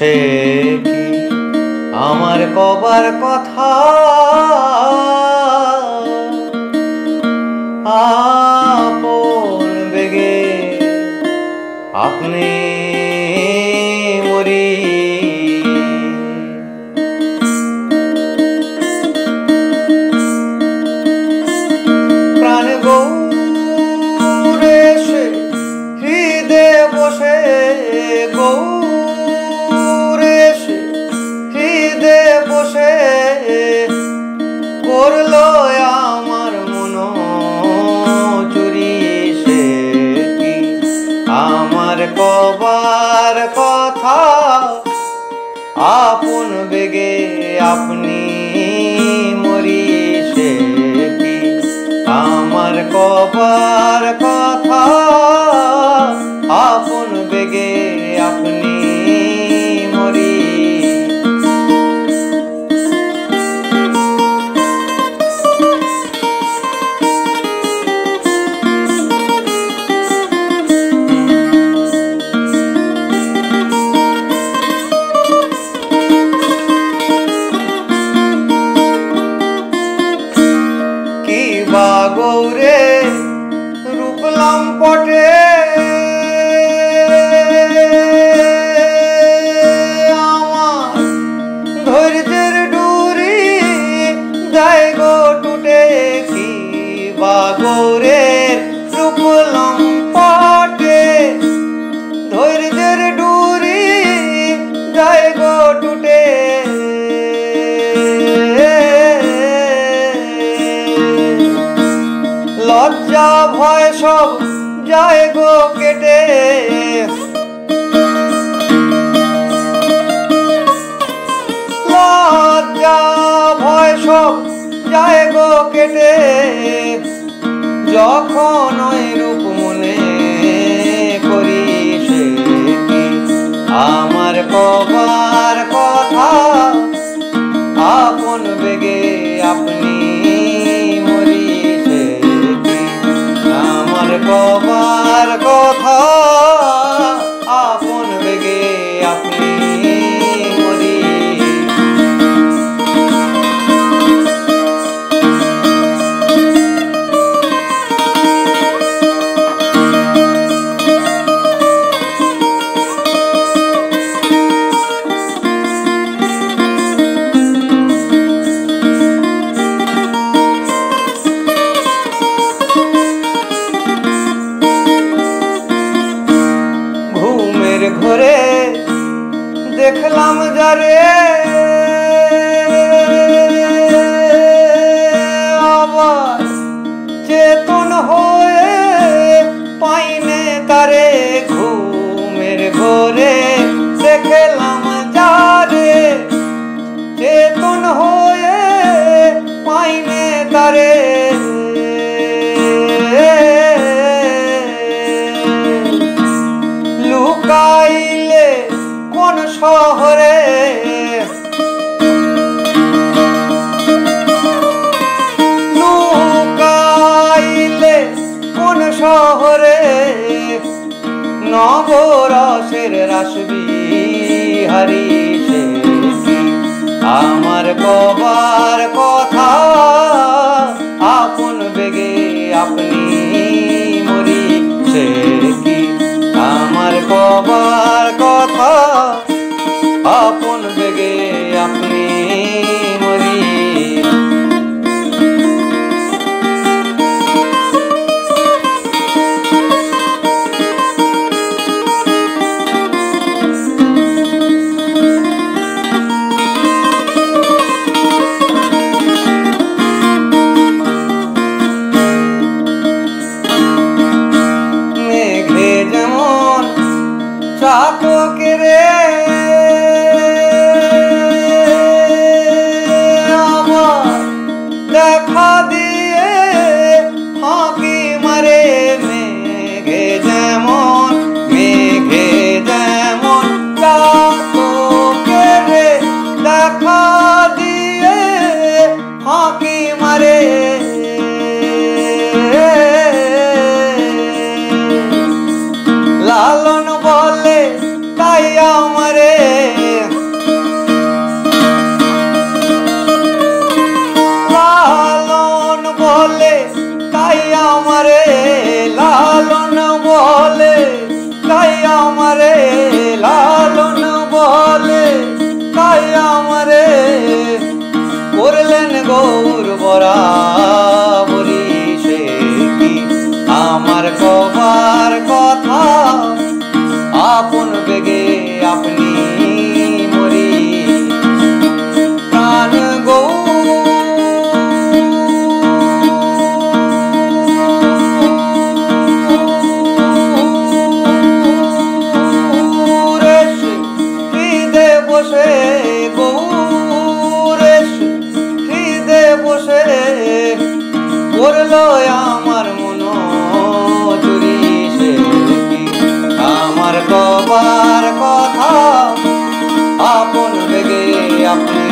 সে কি আমার কবার কথা আপন বেগে আপনি মরি প্রাণ গৌরে সে হৃদয়ে বসে গৌরে সে হৃদয়ে বসে করলো আমার মন চুরি সে কি আমার কবার কথা আপন বেগে আপনি মরি সে কি আমার কবার কথা আপন বেগে আপনি মরি গৌরে রূপলাম পটে আমার ধৈর্যের ডুরি যায় গো টুটে কি বা গৌরে রূপলাম পটে ধৈর্যের ডুরি যায় গো টুটে লজ্জা ভয় সব যায় গো কেটে লজ্জা ভয় সব যায় গো কেটে যখন ওই রূপ মনে করি সে কি আমার কবার কথা আপন বেগে আপনি মরি সে আমার কবার কথা আপন বেগে আপনি মরি ঘরে দেখলাম যারে আবার চেতন হয়ে পাইনে তারে ঘুমের ঘরে দেখলাম যারে চেতন হয়ে পাইনে তারে লুকাইলে কোন শহরে লুকাইলে কোন শহরে নবরসের রাসবিহারী সে কি আমার কবার কথা আপন বেগে আপনি মরি সে কি আমার কবার কথা আপন বেগে আপনি মরি মেঘে যেমন চাতকে রে আমার দেখা দিয়ে ফাঁকি মারে মেঘে যেমন চাতকে রে দেখা দিয়ে ফাঁকি মারে লালন বলে তাই আমারে তাই আমারে লালন বলে, তাই আমারে করলেন গৌর বরাবরি। সে কি আমার কবার কথা আপন বেগে আপনি মরি। প্রাণ গৌরেশ হৃদে বসে, গৌরেশ হৃদে বসে করলো আমার মন চুরি। সে কি আমার কবার কথা আপন বেগে আপনি